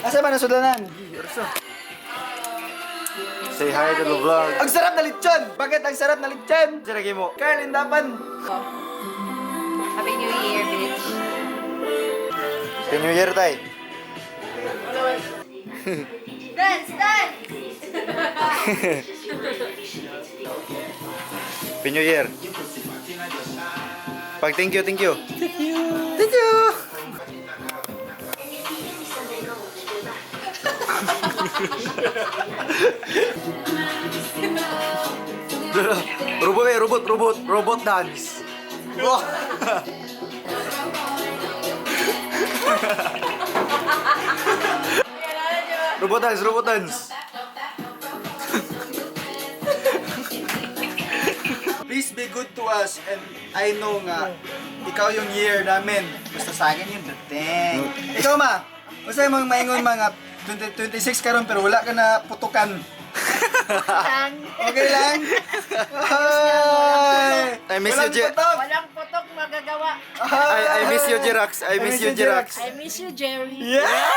Asa man ang sudanan? Say hi to the vlog. Ang sarap na lechon! Bakit ang sarap na lechon? Siragi mo. Carl, Indapan. Happy New Year, bitch. Happy New Year, tay. Dance, dance! Happy New Year. Pag thank you, thank you. Thank you. Thank you. Robot dance. Wow. Robot dance. Please be good to us and I know nga ikaw yung year namin. Basta sa akin yung dating. Ikaw ma, basta mong maingon mga 2026 karon pero wala ka na putukan. Okay lang? Ay, I miss you, walang Je- putok. Walang putok magagawa. I miss you, Jirax. I miss you, Jirax. I miss you, Jerry. Yeah!